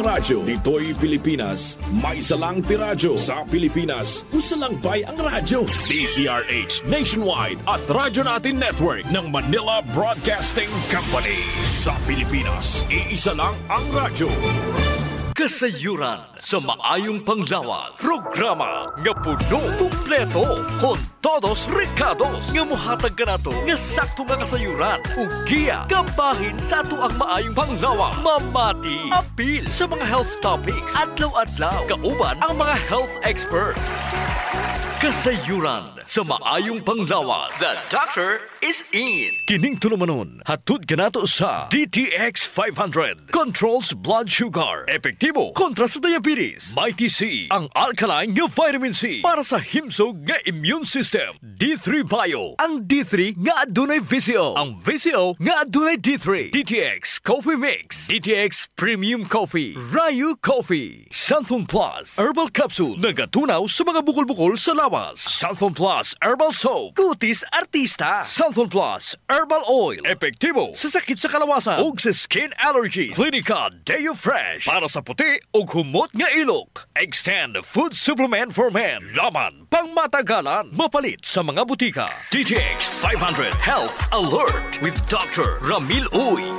radyo. Dito'y Pilipinas, may isa lang tiradyo. Sa Pilipinas, usa lang bay ang radyo. DZRH Nationwide at Radyo Natin Network ng Manila Broadcasting Company. Sa Pilipinas, iisa lang ang radyo. Kasayuran sa maayong panglawas. Programa nga puno kumpleto kon todos recados nga mohatag kanato nga sakto nga kasayuran ug giya kabahin sa ato ang maayong panglawas. Mamati apil sa mga health topics adlaw-adlaw kauban ang mga health experts. Kasayuran sa maayong panglawas. The doctor is in. Kining tulumanon hatud kanato sa DTX 500. Controls blood sugar. Epektibo kontra sa diabetes. Mighty C, ang alkaline nga vitamin C para sa himsog nga immune system. D3 Bio, ang D3 nga adunay VCO. Ang VCO nga adunay D3. DTX Coffee Mix. DTX Premium Coffee. Rayu Coffee. Santhon Plus Herbal Capsule. Nagatunaw sa mga bukol-bukol sa lawas. Santhon Plus Herbal Soap. Kutis Artista. Santhon Plus Herbal Oil. Epektibo sa sakit sa kalawasan ug sa skin allergy. Clinica Deo Fresh para sa puti ug humot nga ilok. Extend food supplement for men. Laman pang matagalan. Mapalit sa mga butika. DTX 500 Health Alert with Dr. Ramil Uy.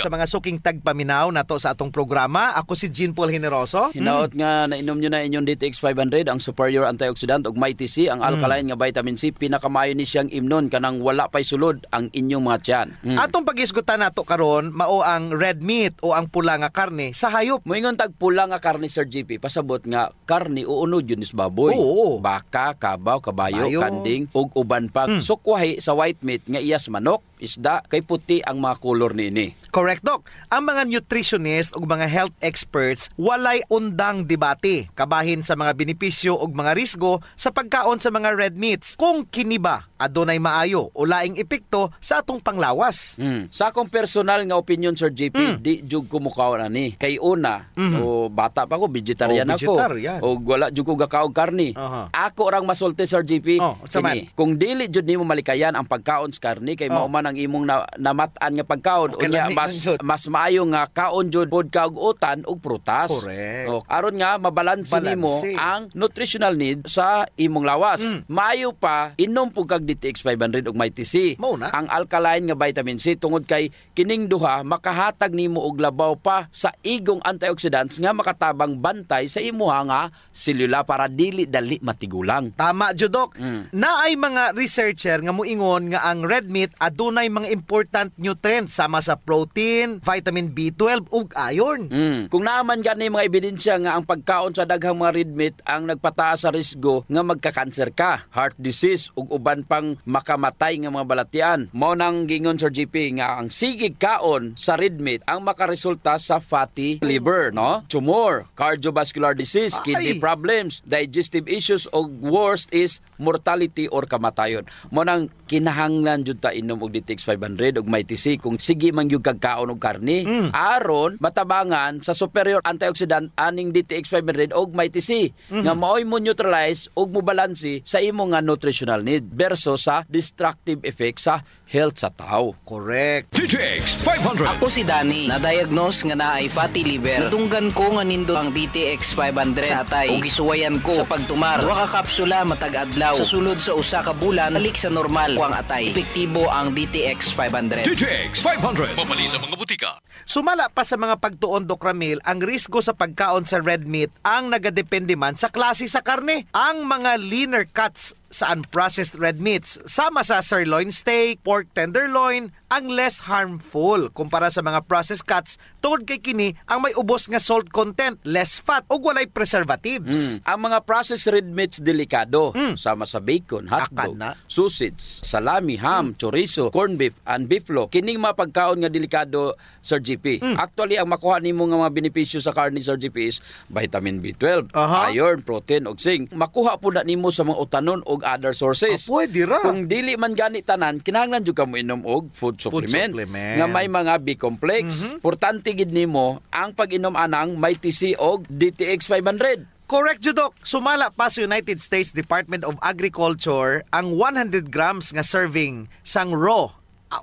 Sa mga suking tagpaminaw nato sa atong programa, ako si Jean Paul Generoso. Hinaot nga nainom nyo na inyong DTX 500, ang superior antioxidant ug Mighty C, ang alkaline nga vitamin C, pinakamayo ni siyang imnon kanang wala pay sulod ang inyong mga tiyan. Atong pag-isgutan nato karon mao ang red meat o ang pula nga karne sa hayop. Moingon tag pula nga karne, Sir GP, pasabot nga karne uunod yun is baboy. Oo. Baka, kabaw, kabayo, kanding ug uban pa. So kuwahi sa white meat nga iyas manok, isda, kay puti ang mga kolor niini. Correct, Doc. Ang mga nutritionist ug mga health experts walay undang debate kabahin sa mga benepisyo ug mga risgo sa pagkaon sa mga red meats. Kung kini ba adunay maayo o laing epekto sa atong panglawas. Sa akong personal nga opinion, Sir JP, di jug ko mukaon ani. Kay una, o bata pa ko, vegetarian ako. O wala jug ko gakaog karni. Ako orang masulti, Sir JP. Kung dili jud nimo malikayan ang pagkaon sa karni kay mao man ang imong namatan nga pagkaon, unya mas maayo nga kaon jud pod ka og utan ug prutas. Correct. Aron nga mabalanse nimo ang nutritional need sa imong lawas. Maayo pa inom pug kag DTX 500 ug Mighty C. Ang alkaline nga vitamin C tungod kay kining duha makahatag nimo og labaw pa sa igong antioxidants nga makatabang bantay sa imuha nga selula para dili dali matigulang. Tama jud, Doc. Naay mga researcher nga moingon nga ang red meat adunay mga important nutrients sama sa protein, vitamin B12 ug iron. Kung naaman gani mga ebidensya nga ang pagkaon sa daghang mga red meat ang nagpataas sa risgo nga magka-cancer ka, heart disease ug uban pang makamatay nga mga balatian. Mao nang gingon, Sir GP, nga ang sigig kaon sa red meat ang makaresulta sa fatty liver, no? Tumor, cardiovascular disease, kidney problems, digestive issues ug worst is mortality or kamatayon. Mao nang kinahanglan jud ta inom og DTX 500 ug Mighty C kung sige man gyud kagkaon og karni aron matabangan sa superior antioxidant aning DTX 500 ug Mighty C nga maoy mo neutralize ug mo balanse sa imo nga nutritional need versus sa destructive effect sa health sa tao. Correct. DTX 500. Ako si Danny, na-diagnose nga naay fatty liver. Natunggan ko nga nindo ang DTX 500 sa atay ug gisuwayan ko sa pagtumar. Duha ka kapsula matag adlaw. Sa sulod sa usa ka bulan balik sa normal ko ang atay. Epektibo ang DTX 500. DTX 500. Mapali sa mga butika. Sumala pa sa mga pagtuon, Doc Ramil, ang risgo sa pagkaon sa red meat ang nagadepende man sa klase sa karne. Ang mga leaner cuts sa unprocessed red meats, sama sa sirloin steak, pork tenderloin, ang less harmful kumpara sa mga processed cuts tungod kay kini ang may ubos nga salt content, less fat ug walay preservatives. Ang mga processed red meats delikado, sama sa bacon, hotdog, sausage, salami, ham, chorizo, corned beef, and beeflo. Kining mga pagkaon nga delikado, Sir GP. Actually, ang makuha nimo nga mga benepisyo sa karne, Sir GP, is vitamin B12, iron, protein ug zinc. Makuha po na nimo sa mga utanon ug other sources. Pwede ra. Kung dili man gani tanan, kinahanglan jud ka mo inom og food supplement nga may mga B-complex. Importante gid nimo ang pag-inom anang Mighty C og DTX 500. Correct, Judok. Sumala pa sa United States Department of Agriculture ang 100 grams nga serving sang raw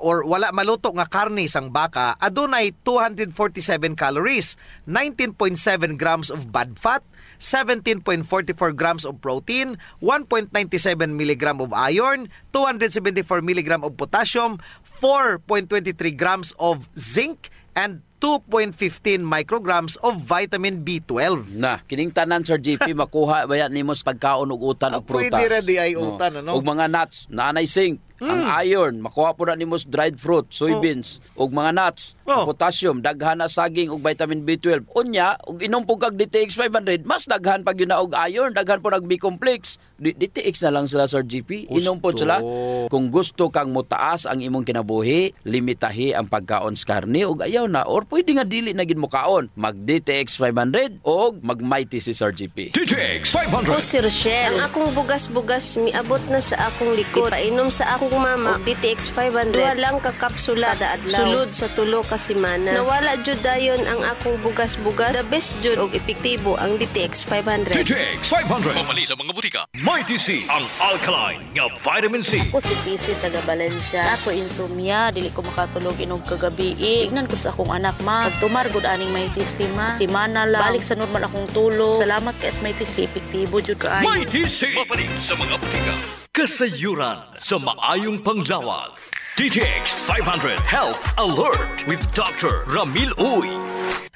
or wala maluto nga karne sang baka, adunay 247 calories, 19.7 grams of bad fat, 17.44 grams of protein, 1.97 milligram of iron, 274 milligram of potassium, 4.23 grams of zinc, and 2.15 micrograms of vitamin B12. Na, kining tanan Sir JP makuha bayan nimo sa pagkaon og utan og prutas. Pwede ra di ay utan, ano? Og mga nuts, naanay zinc, ang iron, makuha po na nimo sa dried fruit, soybeans, og mga nuts, potassium, daghan na saging og vitamin B12. Unya, og inom po kag DTX 500, mas daghan pag yun na og iron, daghan po nag B-complex. DTX na lang sila Sir GP. Inom po sila. Kung gusto kang mutaas ang imong kinabuhi, limitahi ang pagkaon sa karne og ayaw na or pwede nga dili na gid mo kaon. Mag DTX 500 o mag Mighty si Sir GP. DTX Ako 500. si Rochelle. Ang akong bugas-bugas miabot na sa akong likod. Painom sa akong mama og DTX 500. Duha lang ka kapsula kada adlaw. Sulod sa tulo ka semana. Nawala jud dayon ang akong bugas-bugas. The best jud og epektibo ang DTX 500. DTX 500. Mamali sa mga butika. Mighty C, ang alkaline nga vitamin C. Ako si PC taga Valencia. Ako insomnia, dili ko makatulog inog kagabi. Tignan ko sa akong anak ma. Pagtumar gud aning may TC ma. Simana lang. Balik sa normal akong tulog. Salamat kay may TC epektibo jud kaayo. Mighty C. Mamali sa mga butika. Kasayuran sa maayong panglawas. DTX 500 Health Alert with Dr. Ramil Uy.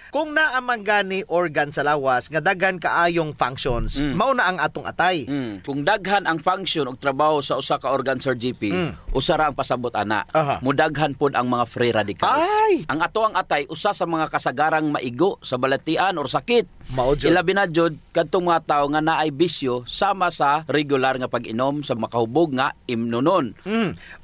Kung naamang gani organ sa lawas nga daghan kaayong functions, mao na ang atong atay. Kung daghan ang function og trabaho sa usa ka organ Sir GP, usa ra ang pasabot ana. Aha. Mudaghan pod ang mga free radicals. Ay! Ang ato ang atay usa sa mga kasagarang maigo sa balatian or sakit. Mao jud. Ilabi na jud kadtong mga tawo nga naay bisyo sama sa regular nga pag-inom sa makahubog nga imnonon.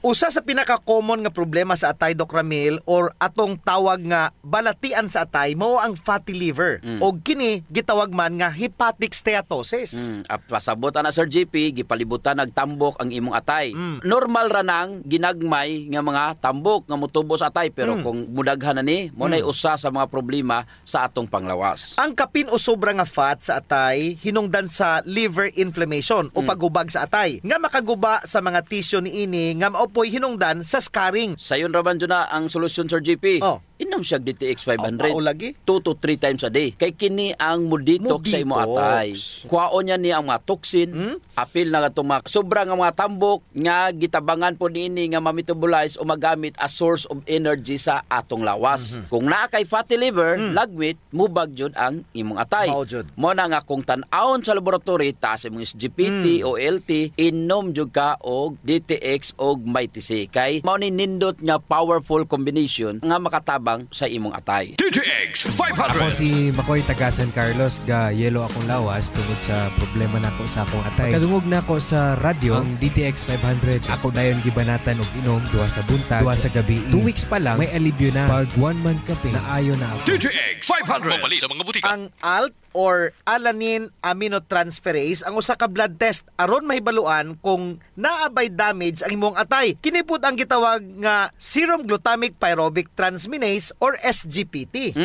Usa sa pinaka-common nga problema sa atay, Doc Ramil, or atong tawag nga balatian sa atay, mao ang fatty liver. O kini gitawag man nga hepatic steatosis. Pasabot na Sir GP, gipalibutan nagtambok ang imong atay. Normal ra nang ginagmay nga mga tambok nga motubo sa atay pero kung mudaghan na ni, mo nay usa sa mga problema sa atong panglawas. Ang kapin o sobra nga fat sa atay hinungdan sa liver inflammation o paghubag sa atay nga makaguba sa mga tissue niini nga maopoy hinungdan sa scarring. Sayon raman dyan na ang solusyon Sir GP. Oh. Inom siya DTX 500. Mao lagi? 2 to 3 times a day. Kay kini ang muditox sa imo atay. Kuhaon niya ni ang mga toxin, apil na itong mga sobrang nga mga tambok nga gitabangan po niini nga ma-metabolize o magamit as source of energy sa atong lawas. Kung naa kay fatty liver, lagmit, mubag jud ang imong atay. Mao jud. Mo na nga kung tan-awon sa laboratory taas imong SGPT o LT, inom jud ka og DTX og Mighty C. Kay mao ni nindot nga powerful combination nga makatabang sa imong atay. DTX Ako 500. si Makoy taga San Carlos, ga yelo akong lawas tungod sa problema nako sa akong atay. Pagkadungog nako sa radyo ang DTX 500, ako dayon gibanatan og inom duha sa buntag, duha sa gabi. 2 weeks pa lang may alibyo na. Pag 1 month kape, naayo na ako. DTX 500. Mamali sa mga butika. Ang ALT or alanine aminotransferase ang usa ka blood test aron mahibaluan kung naabay damage ang imong atay. Kini pud ang gitawag nga serum glutamic pyruvic transminase or SGPT.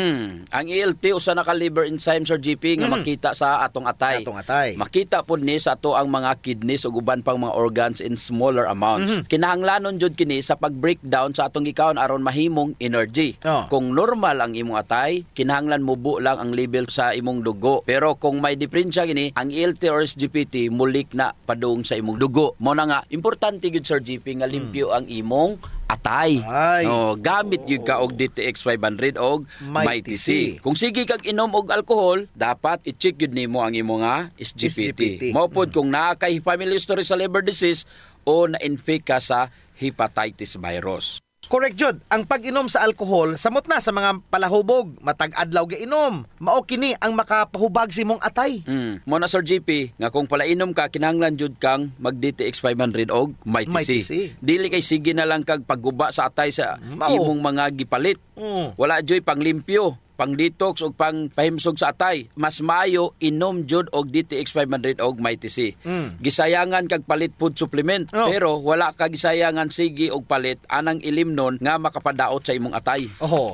Ang ELT usa na ka liver enzyme Sir GP nga makita sa atong atay. Atong atay. Makita pud ni sa ato ang mga kidneys ug uban pang mga organs in smaller amounts. Kinahanglanon jud kini sa pag-breakdown sa atong gikaon aron mahimong energy. Oh. Kung normal ang imong atay, kinahanglan mubo lang ang level sa imong dugo. Pero kung may diferensya gini, ang ELT or SGPT mulik na padung sa imong dugo. Mo na nga importante gid Sir GP nga limpyo ang imong atay. Ay. Gamit gyud ka og DTX 500 og Mighty Mighty C. C. Kung sige kag inom og alcohol, dapat i-check gyud nimo ang imong SGPT. Mao pod kung naa kay family history sa liver disease o na-infect ka sa hepatitis virus. Correct jud, ang pag-inom sa alcohol samot na sa mga palahubog, matag adlaw ga inom. Mao kini ang makapahubag sa imong atay. Mo na Sir GP nga kung palainom ka kinahanglan jud kang mag DTX 500 og Mighty Mighty C. C. Dili kay sige na lang kag pagguba sa atay sa Mao. imong mga gipalit. Mm. Wala joy panglimpyo. pang detox o pang pahimsog sa atay, mas maayo inom jud og DTX 500 og Mighty C. Gisayangan kag palit food supplement, pero wala ka gisayangan sige og palit anang ilimnon nga makapadaot sa imong atay.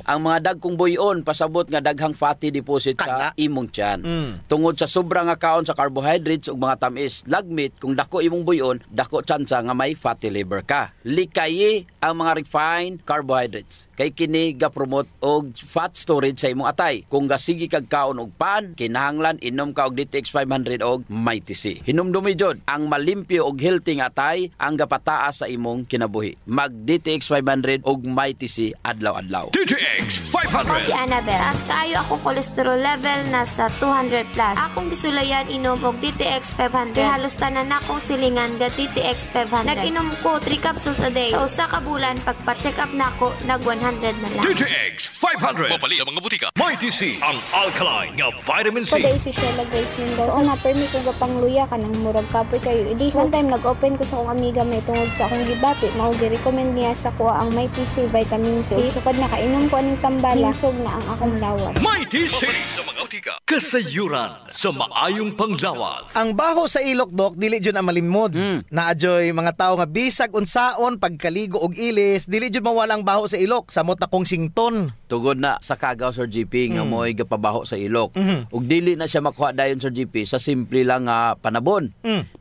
Ang mga dagkong buyon pasabot nga daghang fatty deposit sa imong tiyan. Tungod sa sobrang nga kaon sa carbohydrates ug mga tamis, lagmit kung dako imong buyon, dako tsansa nga may fatty liver ka. Likayi ang mga refined carbohydrates. Kay kini ga-promote og fat storage sa imong atay. Kung gasigi kag kaon og pan, kinahanglan inom ka og DTX 500 og Mighty C. Hinumdumi jud ang malimpyo og healthy nga atay ang gapataas sa imong kinabuhi. Mag DTX 500 og Mighty C adlaw-adlaw. DTX Ako si 500. Annabel. As kaayo akong cholesterol level nasa 200 plus. Akong gisulayan inom og DTX 500. Halos tanan akong silingan ga DTX 500. Nag-inom ko 3 capsules a day. Sa usa ka bulan pagpa-check up nako nag 100 na lang. DTX 500. Mapali sa mga butika. Mighty C, ang alkaline nga vitamin C. Paday si Sheila Grace Mendoza. So, na-permit ko pangluya ka ng murag kapoy kayo. Idi, one time nag-open ko sa akong amiga may tungod sa akong gibati. Mao-recommend niya sa kuha ang Mighty C vitamin C. So, kad nakainom ko aning tambala, hinsog na ang akong lawas. Mighty C sa mga butika. Kasayuran sa maayong panglawas. Ang baho sa ilok, Dok, dili jud ang malimod. Naadyoy mga tao nga bisag unsaon pagkaligo og ilis, dili jud mawalang baho sa ilok. Samot na kong sington. Tugod na sa kagaw, Sir GP, nga mo'y gapabaho sa ilok. Ug dili na siya makuha dayon, Sir GP, sa simple lang nga panabon.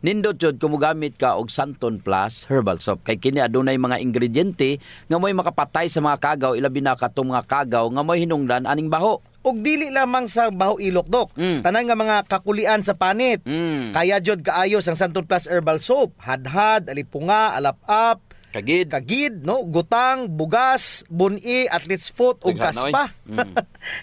Nindot jud kung mogamit ka og Santon Plus Herbal Soap. Kay kini adunay mga ingrediente nga mo'y makapatay sa mga kagaw, ilabi na katong mga kagaw nga mo'y hinungdan aning baho. Og dili lamang sa baho ilok, Dok. Tanan nga mga kakulian sa panit. Kaya jud kaayos ang Santon Plus Herbal Soap. Hadhad, alipunga, alap-up, kagid, no, gutang, bugas, buni, athlete's foot ug kaspa.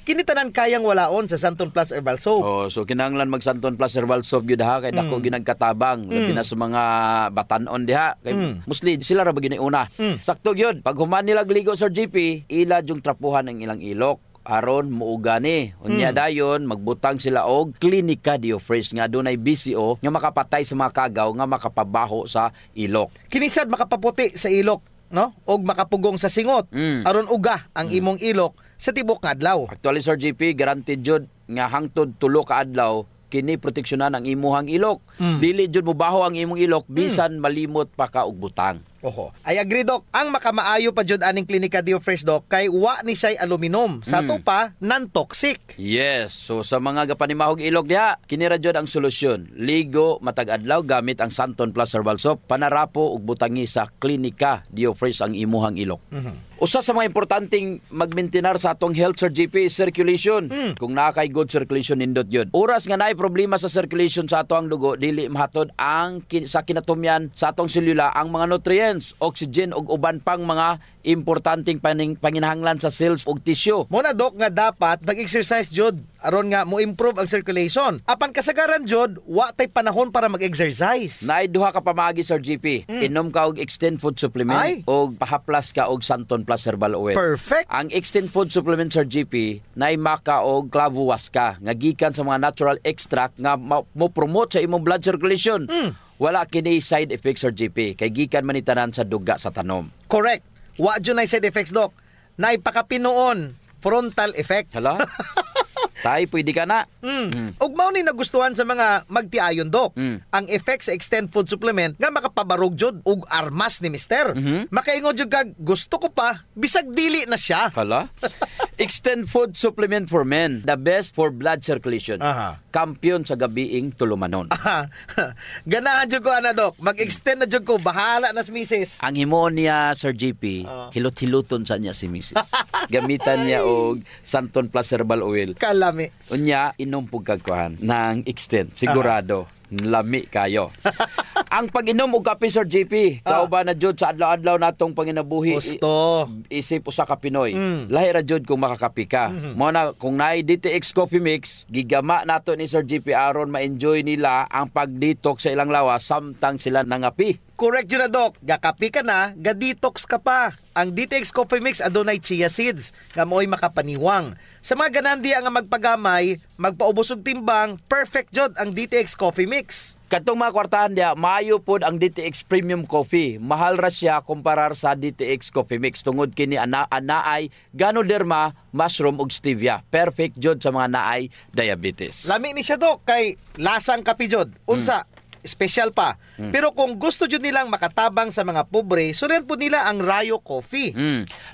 Kini tanan kayang walaon sa Santon Plus Herbal Soap. So kinahanglan mag Santon Plus Herbal Soap gyud ha kay dako ginagkatabang labi na sa mga batanon diha kay mostly sila ra ba giniuna. Sakto gyud pag human nila gligo, Sir GP, ila jung trapuhan ang ilang ilok aron muuga ni. Unya dayon magbutang sila og Clinica Diofresh nga dunay BCO nga makapatay sa mga kagaw nga makapabaho sa ilok. Kinisad makapaputi sa ilok, no? Og makapugong sa singot aron uga ang imong ilok sa tibok nga adlaw. Actually, Sir GP, guaranteed jud nga hangtod 3 ka adlaw kini proteksyonan ang imuhang ilok. Dili jud mobaho ang imong ilok bisan malimot pa ka og butang. I agree, Dok. Ang makamaayo pa jud aning Clinica Diofresh, Dok, kay wa ni say aluminum. Sa to pa non-toxic. Yes. So sa mga gapanimahog ilok diha, kini ra jud ang solusyon. Ligo matag adlaw gamit ang Santon Plus Herbal Soap. Panarapo ug butangi sa Clinica Diofresh ang imuhang ilok. Usa sa mga importanteng magmaintenar sa atong health, Sir GP, is circulation. Kung nakay good circulation nindot yun. Oras nga naay problema sa circulation sa atong dugo, dili mahatod ang sa kinatumyan sa atong selula ang mga nutrients, oxygen ug uban pang mga importanteng panginahanglan sa cells ug tissue. Muna, Dok, nga dapat mag-exercise jud aron nga mo improve ang circulation. Apan kasagaran jud wa tay panahon para mag-exercise. Naay duha ka pamagi, Sir GP. Inom ka og Extend Food Supplement og pahaplas ka og Santon Plus Herbal Oil. Perfect. Ang Extend Food Supplement, Sir GP, naay maka og clavo waska nga gikan sa mga natural extract nga mo promote sa imong blood circulation. Wala kini side effects, Sir GP, kay gikan man ni tanan sa duga sa tanom. Correct. Wa jud nay side effects, Dok. Nay pakapinuon frontal effect. Hala? Tay, pwede ka na. Ug mao ni nagustuhan sa mga magtiayon, Dok. Ang effect sa Extend Food Supplement nga makapabarog jud ug armas ni Mister. Makaingon jud kag gusto ko pa bisag dili na siya. Hala? Extend Food Supplement for Men, the best for blood circulation. Kampiyon sa gabiing tulumanon. Ganahan jud ko ana, Dok. Mag-extend na jud ko, bahala na si Mrs. Ang himo niya, Sir GP, hilot-hiluton sa niya si Mrs. Gamitan niya og Santon Plus Herbal Oil. Kalami. Unya, inom pug kagkuhan ng Extend. Sigurado, lami kayo. Ang pag-inom og kape, Sir GP, kauban na jud sa adlaw-adlaw natong panginabuhi. Gusto. Isip usa ka Pinoy. Lahi ra jud kung makakapi ka. Mo na kung naay DTX Coffee Mix, gigama nato ni Sir GP aron ma-enjoy nila ang pag-detox sa ilang lawas samtang sila nangapi. Correct yun na, Doc. Gakapi ka na, ga-detox ka pa. Ang DTX Coffee Mix adunay chia seeds, nga mo'y makapaniwang. Sa mga ganandi nga magpagamay, magpaubos og timbang, perfect jod ang DTX Coffee Mix. Katong mga kwartahan dia, maayo pod ang DTX Premium Coffee. Mahal ra siya kumparar sa DTX Coffee Mix. Tungod kini anaay Ganoderma, mushroom ug stevia. Perfect jod sa mga naay diabetes. Lami ni siya, Doc, kay lasang kapi jod. Unsa, special pa. Pero kung gusto jud nilang makatabang sa mga pobre, suren po nila ang Rayo Coffee.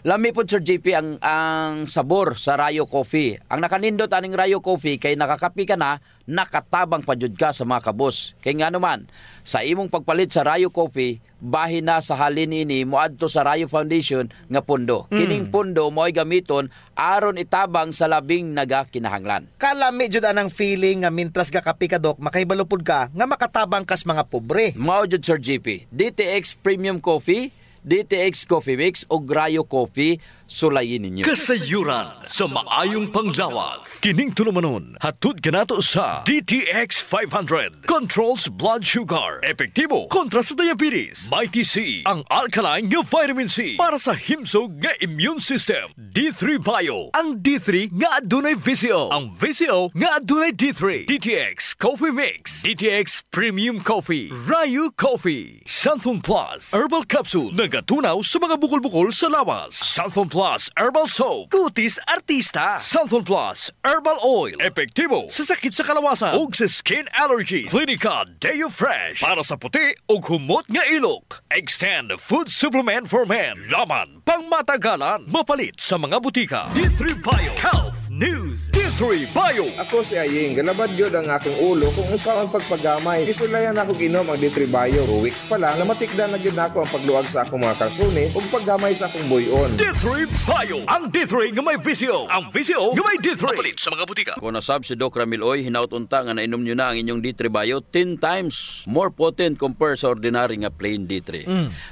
Lami po, Sir JP, ang sabor sa Rayo Coffee. Ang nakanindot aning Rayo Coffee kay nakakapi ka na, nakatabang pa jud ka sa mga kabos. Kay nga naman, sa imong pagpalit sa Rayo Coffee, bahin na sa halin ini moadto sa Rayo Foundation nga pundo. Kining pundo mo'y gamiton aron itabang sa labing nagakinahanglan. Kalami jud anang feeling nga mintras gakapi ka, Doc, makaibalupod ka nga makatabang kas mga pobre. Mao jud, Sir JP. DTX Premium Coffee, DTX Coffee Mix o Rayo Coffee, sulayin ninyo. Kasayuran sa maayong panglawas. Kining tulumanon, hatod kanato sa DTX 500. Controls blood sugar. Epektibo kontra sa diabetes. Mighty C, ang alkaline nga vitamin C para sa himsog nga immune system. D3 Bio, ang D3 nga adunay VCO. Ang VCO nga adunay D3. DTX Coffee Mix. DTX Premium Coffee. Rayo Coffee. Santhon Plus Herbal Capsule. Nagatunaw sa mga bukol-bukol sa lawas. Santhon Plus Herbal Soap. Kutis Artista. Santhon Plus Herbal Oil. Epektibo sa sakit sa kalawasan ug sa skin allergy. Clinica Deo Fresh para sa puti ug humot nga ilok. Extend Food Supplement for Men. Laman pang matagalan. Mapalit sa mga butika. D3 Bio Health News. D3 Bio. Ako si Aying, galabad yun ang akong ulo kung usaon pagpagamay. Isulayan ako ginom ang D3 Bio. 2 weeks pa lang, namatikdan na yun ako ang pagluwag sa akong mga kalsunis ug paggamay sa akong buyon. D3 Bio. Ang D3 nga may VCO. Ang VCO nga may D3. Mapalit sa mga butika. Kung nasab si Doc Ramil Oy, hinautunta nga nainom nyo na ang inyong D3 Bio 10 times more potent compare sa ordinary nga plain D3.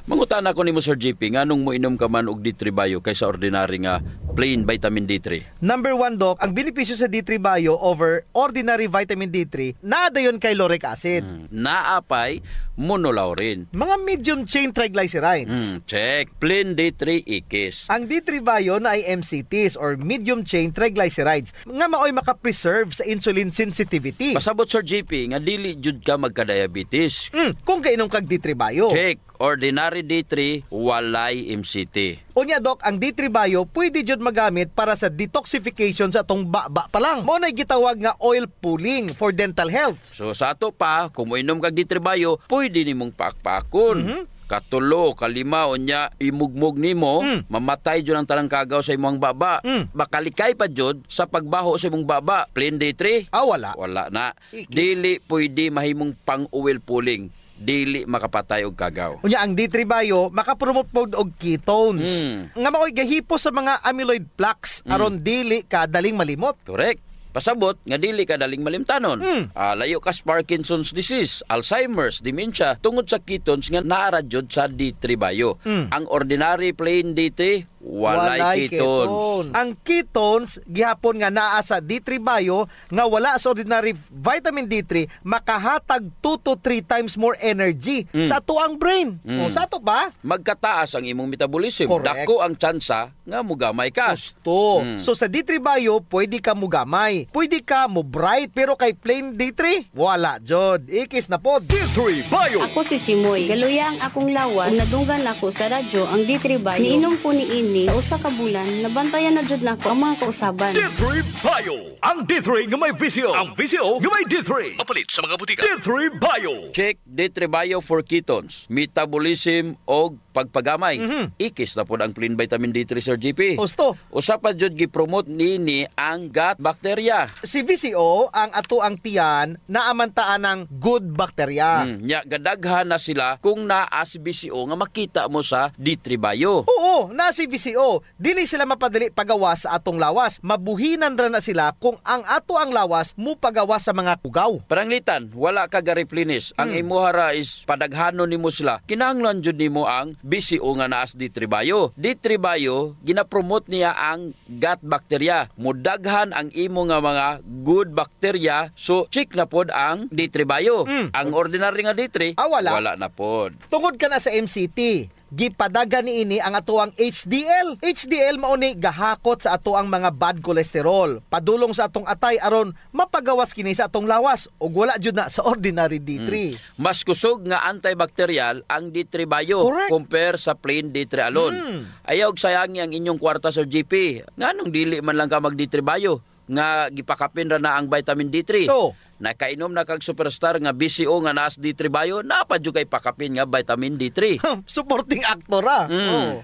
Mangutan ako ni mo, Sir JP, nga nung mo inom ka man og D3 Bio kaysa ordinary nga plain vitamin D3. Number 1, Doc, ang benepisyo sa D3 Bio over ordinary vitamin D3, naadayon kay lauric acid. Naapay monolaurin. Mga medium chain triglycerides. Check. Plain D3 ikis. Ang D3 Bio na ay MCTs or medium chain triglycerides nga maoy makapreserve sa insulin sensitivity. Pasabot, Sir JP, nga dili jud ka magka-diabetes. Kung kainom kag D3 Bio. Check. Ordinary D3, walay MCT. Unya, Doc, ang D3 Bio pwede jud magamit para sa detoxification sa atong baba pa lang. Mo na gitawag nga oil pulling for dental health. So sa ato pa, kung moinom kag D3 Bio, pwede nimong pakpakon. Katulo, kalima, unya, imugmog nimo, mamatay jud ang tanang kagaw sa imong baba. Bakalikay pa jud sa pagbaho sa imong baba. Plain D3? Wala. Wala na. Dili pwede mahimong pang-oil pulling. Dili makapatay og kagaw. Unya, ang D3 Bio makapromote pod og ketones. Nga maoy gahipo sa mga amyloid plaques aron dili ka daling malimot. Correct. Pasabot nga dili ka daling malimtanon. Layo ka sa Parkinson's disease, Alzheimer's, dementia tungod sa ketones nga naara jud sa D3 Bio. Ang ordinary plain D3 walay ketones. Ang ketones gihapon nga naa sa D3 Bio nga wala sa ordinary vitamin D3 makahatag 2 to 3 times more energy sa tuang brain. O sa to ba? Magkataas ang imong metabolism. Correct. Dako ang tsansa nga mugamay ka. Gusto. So sa D3 Bio pwede ka mugamay, pwede ka mo bright, pero kay plain D3 wala jud. Ikis na pod. D3 Bio. Ako si Chimoy. Galuya ang akong lawas. Nadunggan ako sa radyo ang D3 Bio. Niinom ko ni ini sa usa ka bulan, nabantayan na jud nako ang mga kausaban. D3 Bio. Ang D3 nga may VCO. Ang VCO nga may D3. Mapalit sa mga butika. D3 Bio. Check D3 Bio for ketones, metabolism og pagpagamay. Ikis na po ang plain vitamin D3, Sir GP. Gusto. Usa pa jud gi-promote nini ang gut bacteria. Si VCO ang ato ang tiyan na amantaan ng good bacteria. Nya gadaghan na sila kung naa si VCO nga makita mo sa D3 Bio. Oo, na si VCO. Dili sila mapadali pagawas sa atong lawas. Mabuhinan ra na sila kung ang ato ang lawas mo pagawas sa mga kugaw. Paranglitan, wala ka ga-replenish. Ang imuhara is padaghanon nimo sila. Kinahanglan jud nimo ang BCO nga naa sa D3 Bio. D3 Bio, ginapromote niya ang gut bacteria. Mudaghan ang imo nga mga good bacteria, so check na pod ang D3 Bio. Ang ordinary nga D3, wala na pod. Tungod ka na sa MCT, gipadaga niini ang atoang HDL. HDL mauni gahakot sa atoang mga bad cholesterol. Padulong sa atong atay aron mapagawas kini sa atong lawas ug wala jud na sa ordinary D3. Mas kusog nga antibacterial ang D3 Bio compare sa plain D3 alone. Ayaw sayang ang inyong kwarta sa GP. Nganong dili man lang ka mag D3 Bio nga gipakapin ra na ang vitamin D3. Nakainom na kag superstar nga BCO nga nas D3 Bio, napadyo kay pakapin nga vitamin D3. Supporting actor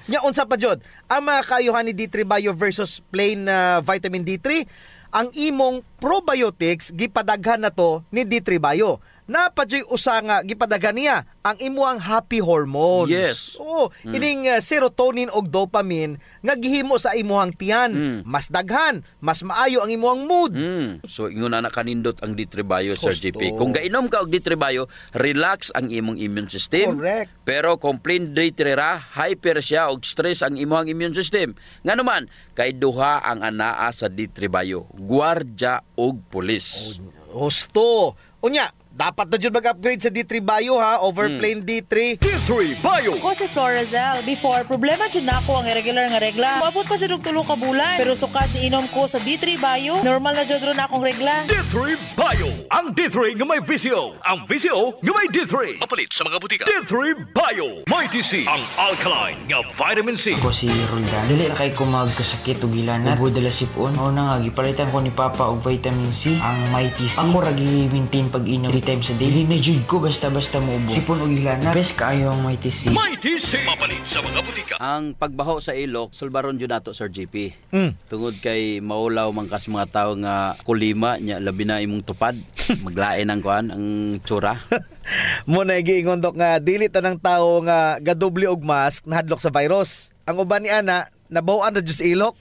Nya unsa pa jud ang mga kayuhan ni D3 Bio versus plain vitamin D3? Ang imong probiotics gipadaghan na to ni D3 Bio. Napadyoy usa nga gipadaghan niya ang imuang happy hormones. Yes. Ining serotonin og dopamine nga gihimo sa imuhang tiyan. Mas daghan, mas maayo ang imuhang mood. So ingon na kanindot ang D3 Bio, Sir JP. Kung gainom ka og D3 Bio, relax ang imong immune system. Correct. Pero kung plain D3 ra, hyper siya og stress ang imuhang immune system. Nganuman, kay duha ang anaa sa D3 Bio, gwardiya og pulis. Husto. Unya, dapat na dyan mag-upgrade sa D3 Bio over plain D3. D3 Bio! Ako si Florazel. Before, problema dyan na ako ang irregular nga regla. Maabot pa dyan og 3 ka bulan. Pero sukat ni inom ko sa D3 Bio, normal na dyan na akong regla. D3 Bio! Ang D3 nga may VCO. Ang VCO nga may D3. Mapalit sa mga butika. D3 Bio! May TC. Ang alkaline nga vitamin C. Ako si Roldan. Dili na kay ko magkasakit o gilanat. Ubo dala sipon. O na nga, gipalitan ko ni Papa og vitamin C. Ang may TC. Ako ragi maintain pag-inom time sa daily na jud ko basta-basta mo ubo. Sipon og hilana. Best kaayo ang may TC. May TC! Mapalit sa mga butika. Ang pagbaho sa ilok, sulbaron jud nato, Sir GP. Tungod kay maulaw man kas mga tawo nga kulima nya labi na imong tupad. Maglain ang kuan ang tsura. Mo na giingon dok nga dili tanang tawo nga gadoble og mask nahadlok sa virus. Ang uban ni ana nabawaan na Diyos ilok.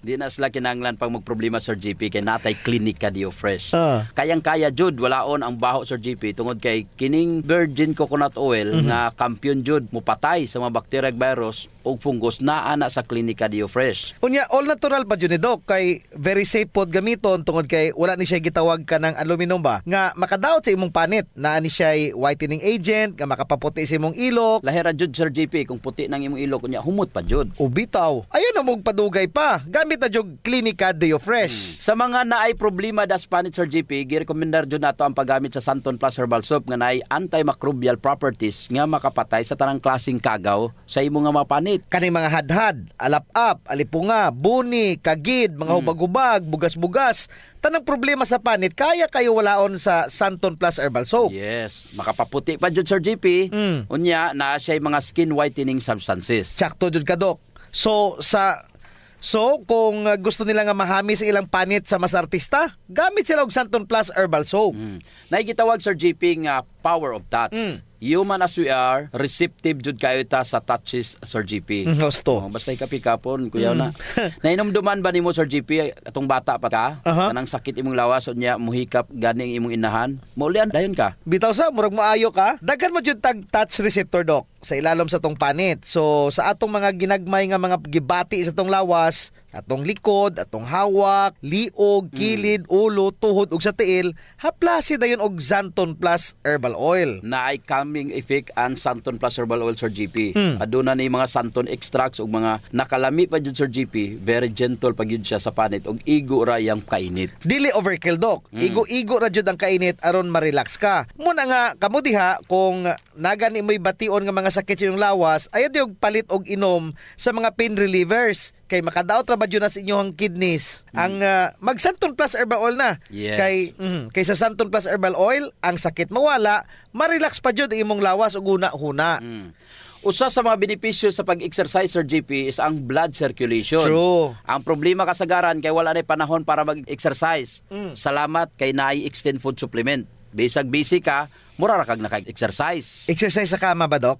Di na sila kinanglan pag magproblema, Sir GP, kay natay Clinica Dio Fresh. Kayang-kaya, Jud, walaon ang baho, Sir GP, tungod kay kining virgin coconut oil nga kampiyon, Jud, mupatay sa mga bacteria, virus, o fungus na ana sa Clinica Dio Fresh. Unya, all natural pa dyan ni Doc, kay very safe pod gamiton, tungod kay wala ni siya gitawag ka ng aluminum ba, nga makadaot sa imong panit, na ni siya whitening agent, nga makapaputi sa imong ilok. Lahira, Jud, Sir GP, kung puti ng imong ilok, unya, humot pa, Jud. Ubitaw. Ayun na mong padugay pa. Gamit na jog Clinica Dio Fresh. Sa mga naay problema das panit, Sir GP, girekomendar jud nato ang paggamit sa Santon Plus Herbal Soap nga naay antimicrobial properties nga makapatay sa tanang klaseng kagaw sa imo nga mapanit. Kaning mga hadhad, alap-ap, alipunga, buni, kagid, mga hubag-hubag, bugas-bugas, tanang problema sa panit, kaya kayo walaon sa Santon Plus Herbal Soap. Yes, makapaputi pa jud, Sir GP. Unya na siya mga skin whitening substances. Sakto jud ka, Dok. So kung gusto nila nga mahami sa ilang panit sa mas artista, gamit sila og Santon Plus Herbal Soap. Naigitawag, Sir GP, nga power of touch. Human as we are, receptive jud kayo ta sa touches, Sir GP. Gusto. Basta ikapikapon, kuyaw na. Nainomduman ba nimo, Sir GP, atong bata pa ka? Kanang sakit imong lawas, unya muhikap ganing imong inahan. Maulian, dayon ka. Bitaw sa, murag maayo ka. Daghan mo jud tag touch receptor, Doc, sa ilalom sa tong panit. So, sa atong mga ginagmay nga mga gibati sa tong lawas, atong likod, atong hawak, liog, kilid, ulo, tuhod ug sa tiil, haplasi dayon og Santon Plus Herbal Oil. Naay calming effect ang Santon Plus Herbal Oil, Sir GP. Aduna ni mga Santon extracts ug mga nakalami pa jud, Sir GP. Very gentle pa gyud siya sa panit ug igo ra yang kainit. Dili overkill, Doc. Igo-igo ra jud ang kainit aron ma-relax ka. Muna nga kamo diha kung nagani mo'y bation nga mga sakit sa iyong lawas, ayaw diog palit og inom sa mga pain relievers. Kay makadaot ra ba jud na sa inyong kidneys ang mag Santon Plus Herbal Oil na. Yes. Kay sa Santon Plus Herbal Oil ang sakit mawala, ma-relax pa jud imong lawas ug huna-huna. Usa sa mga benepisyo sa pag-exercise, Sir GP, is ang blood circulation. True. Ang problema kasagaran kay wala na panahon para mag-exercise. Salamat kay naay extend food supplement. Bisag busy ka, mura ra kag naka-exercise. Exercise sa kama ba, Dok?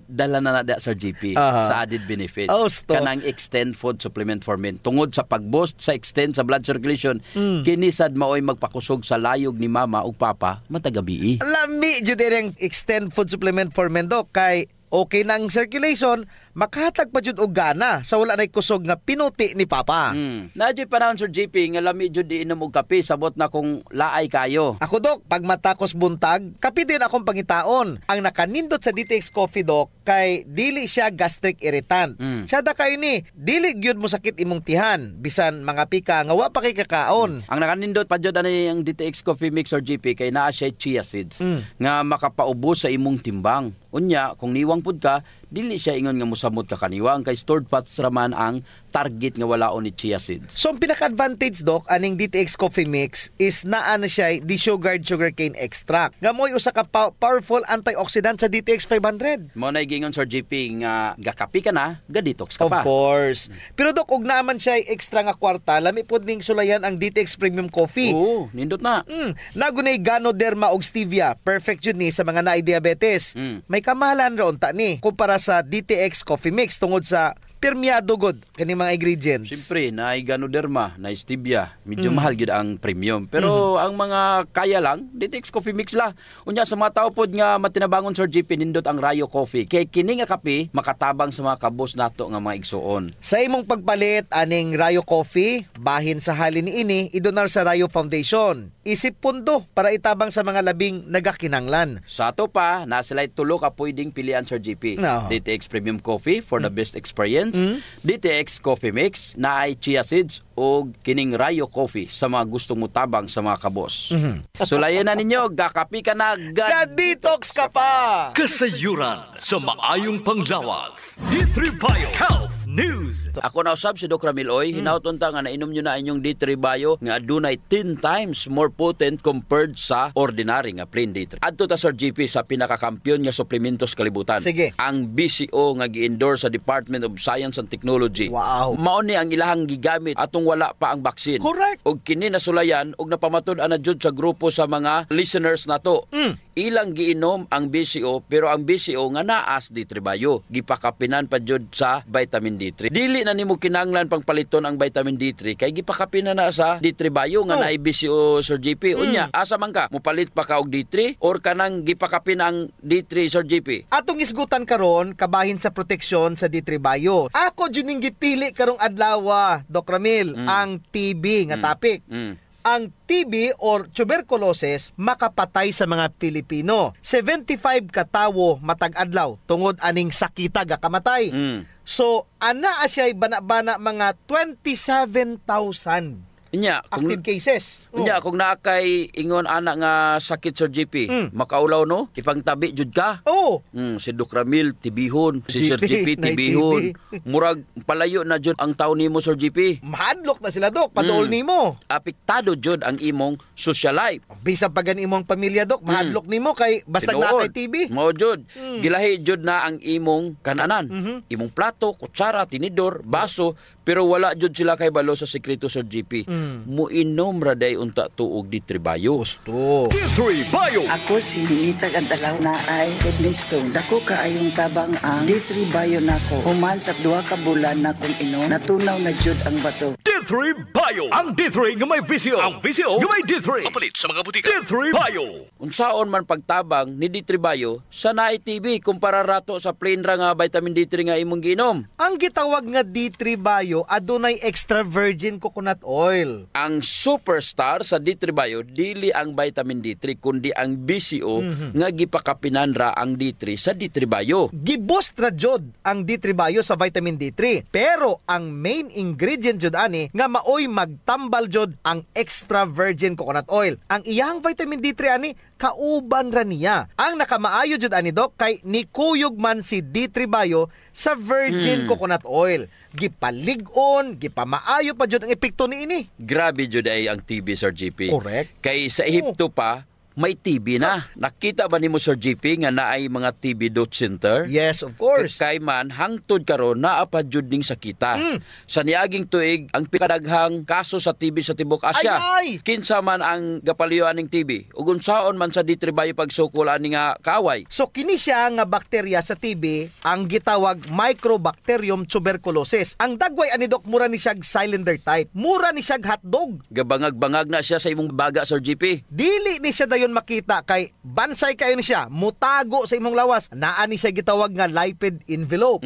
Dala na Sir GP sa added benefits. Kanang extend food supplement for men. Tungod sa pag-boost sa extend sa blood circulation, kinisad maoy magpakusog sa layog ni mama ug papa matagabi. Lami jud ang extend food supplement for men, Dok, kay okay nang circulation, makahatag pa jud og gana sa wala nay kusog nga pinuti ni papa. Nadyo panahon Sir JP nga lami jud di inom og kape sabot na kung laay kayo. Ako, Dok, pag matakos buntag, kape din akong pangitaon. Ang nakanindot sa DTX Coffee, Dok, kay dili siya gastric irritant. Siya da kayo ni, dili gyud mo sakit imong tihan, bisan mga pika nga wa pa kay kakaon. Ang nakanindot pa jud ani ang DTX Coffee Mix Sir JP kay naa siya chia seeds nga makapaubos sa imong timbang. Unya, kung niwang pud ka, dili siya ingon nga mosamot ka kaniwang kay stored fats raman ang target nga walaon ni chia seeds. So ang pinaka-advantage, Dok, aning DTX Coffee Mix is naa na siya desugared sugarcane extract. Nga mo'y usa ka powerful antioxidant sa DTX 500. Mo na gingon Sir JP nga gakapi ka na, ga-detox ka pa. Of course. Pero, Dok, ug naman siya extra nga kwarta, lami pod ning sulayan ang DTX Premium Coffee. Oo, nindot na. Nagunay Ganoderma og stevia. Perfect yun ni sa mga naay diabetes. May kamahalan ra unta ni kumpara sa DTX Coffee Mix tungod sa permeado god kani mga ingredients. Siyempre, na Ganoderma, na stevia, medyo mahal gid ang premium. Pero ang mga kaya lang, DTX Coffee Mix la. Unya sa mga tao pod nga matinabangon Sir JP nindot ang Rayo Coffee. Kay kini nga kape makatabang sa mga kabos nato nga mga igsuon. Sa imong pagpalit aning Rayo Coffee, bahin sa halin niini idonar sa Rayo Foundation. Isip pundo para itabang sa mga labing nagakinanglan. Sa ato pa, na sila tulo ka pwedeng pilian Sir JP. DTX Premium Coffee for the best experience. DTX Coffee Mix na ay chia seeds o kining Rayo Coffee sa mga gustong mutabang sa mga kabos. Sulayan na ninyo, gakapi ka na, ga-detox ka pa! Kasayuran sa maayong panglawas. D3 Bio Health News. Ako na usab si Doc Ramil Oy, hinauton ta nga nainom nyo na inyong D3 Bio nga adunay 10 times more potent compared sa ordinary nga plain D3. Adto ta Sir GP sa pinakakampiyon nga suplementos kalibutan. Sige. Ang BCO nga gi-endorse sa Department of Science and Technology. Wow. Mao ni ang ilahang gigamit atong wala pa ang baksin. Correct. Og kini nasulayan og napamatud-an na jud sa grupo sa mga listeners nato. Ilang giinom ang BCO pero ang BCO nga naas D3 Bio gipakapinan pa jud sa vitamin D3. Dili na nimo kinanglan pang paliton ang vitamin D3 kay gipakapinan na sa D3 Bio nga naay BCO Sir JP. Unya, asa man ka mupalit pa ka og D3 or kanang gipakapin ang D3 Sir JP? Atong isgutan karon kabahin sa proteksyon sa D3 Bio. Ako jud ning gipili karong adlaw, Doc Ramil, ang TB nga topic. Ang TB or tuberculosis makapatay sa mga Pilipino. 75 ka tawo matag adlaw tungod aning sakita ga kamatay. So ana siya bana-bana mga 27,000 active cases. Unya, kung naakay ingon anak nga sakit Sir JP, makaulaw no? Ipangtabi jud ka. Si Doc Ramil tibihon, si Sir JP tibihon. Murag palayo na jud ang taon nimo Sir JP. Mahadlok na sila, Doc, patuol nimo. Apektado jud ang imong social life. Bisan pa gan imong pamilya, Doc, mahadlok nimo kay basta nakay TB. Mao jud. Gilahi jud na ang imong kananan. Imong plato, kutsara, tinidor, baso, pero wala jud sila kay balo sa sekreto Sir JP. Muinom ra day unta tuog D3 Bio. Gusto. D3 Bio. Ako si Ninitag Antalaw na ay kidney stone. Dako kaayong tabang ang D3 Bio nako. Human sa 2 ka bulan na kung inom, natunaw na jud ang bato. D3 Bio. Ang D3 nga may VCO. Ang VCO nga may D3. Kapalit sa mga butika. D3 Bio. Unsaon man pagtabang ni D3 Bio sa naay TB kumpara rato sa plain ra nga vitamin D3 nga imong giinom. Ang gitawag nga D3 Bio adunay extra virgin coconut oil. Ang superstar sa D3 Bio dili ang vitamin D3 kundi ang BCO nga gipakapinan ra ang D3 sa D3 Bio. Giboost ra jud ang D3 Bio sa vitamin D3. Pero ang main ingredient jud ani nga maoy magtambal jud ang extra virgin coconut oil. Ang iyang vitamin D3 ani kauban ra niya. Ang nakamaayo jud ani, Doc, kay nikuyog man si D3 Bio sa virgin coconut oil. Gipalig-on, gipamaayo pa jud ang epekto niini. Grabe jud ay ang TB Sir JP. Correct. Kay sa Ehipto pa may TB na. Nakita ba nimo Sir JP nga naay mga TB dot center? Yes, of course. Kay man hangtod karon naa pa jud ning sakita. Sa niaging tuig ang pikadaghang kaso sa TB sa tibuok Asya. Ay! Kinsa man ang gapaliyuan ning TB ug unsaon man sa D3 Bio pagsukol ani nga kaaway. So kini siya nga bakterya sa TB ang gitawag Microbacterium tuberculosis. Ang dagway ani Dok mura ni siya cylinder type. Mura ni siya hotdog. Gabangag-bangag na siya sa imong baga Sir JP. Dili ni siya dayon makita kay bansay kayo ni siya, mutago sa imong lawas. Naa ni siya gitawag nga lipid envelope.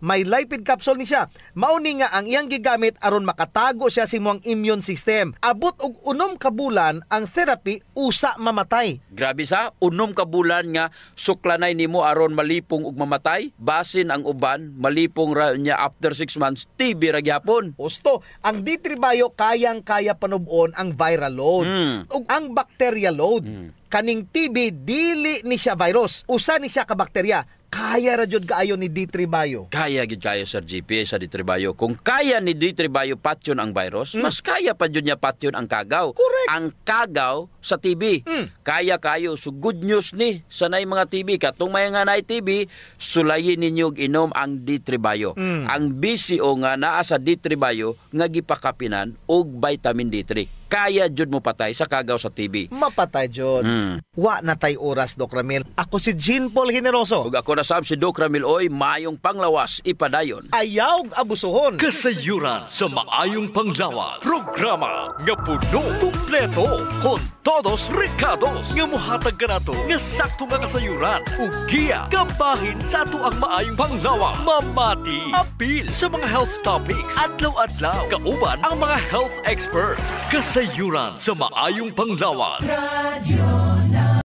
May lipid capsule ni siya. Mauni nga ang iyang gigamit aron makatago siya sa imong immune system. Abot og 6 ka bulan ang therapy usa mamatay. Grabe sa 6 ka bulan nga suklanay nimo aron malipong ug mamatay. Basin ang uban malipong ra niya after 6 months TB ra gyapon. Osto, ang D3 Bio kayang-kaya panubon ang viral load ug ang bacterial load. Kaning TB dili ni siya virus, usa ni siya ka bakterya. Kaya ra jud kaayo ni D3 Bio. Kaya gid kayo Sir JP sa D3 Bio. Kung kaya ni D3 Bio patyon ang virus, mas kaya pa jud niya patyon ang kagaw. Correct. Ang kagaw sa TB. Kaya kayo. So good news ni sanay mga TB. Katong may nga naay TB, sulayin ninyo inom ang D3 Bio. Ang BCO nga naa sa D3 Bio nga gipakapinan og vitamin D3. Kaya jud mo patay sa kagaw sa TB. Mapatay jud. Wa na tay oras Doc Ramil. Ako si Jean Paul Generoso. Ug ako na sab si Doc Ramil Oy, maayong panglawas ipadayon. Ayaw abusuhon. Kasayuran sa maayong panglawas. Programa nga puno, kumpleto, con todos recados nga mohatag kanato nga sakto nga kasayuran ug giya kabahin sa ato ang maayong panglawas. Mamati, apil sa mga health topics, adlaw-adlaw, kauban ang mga health experts. Kasayuran sa maayong panglawas. Radio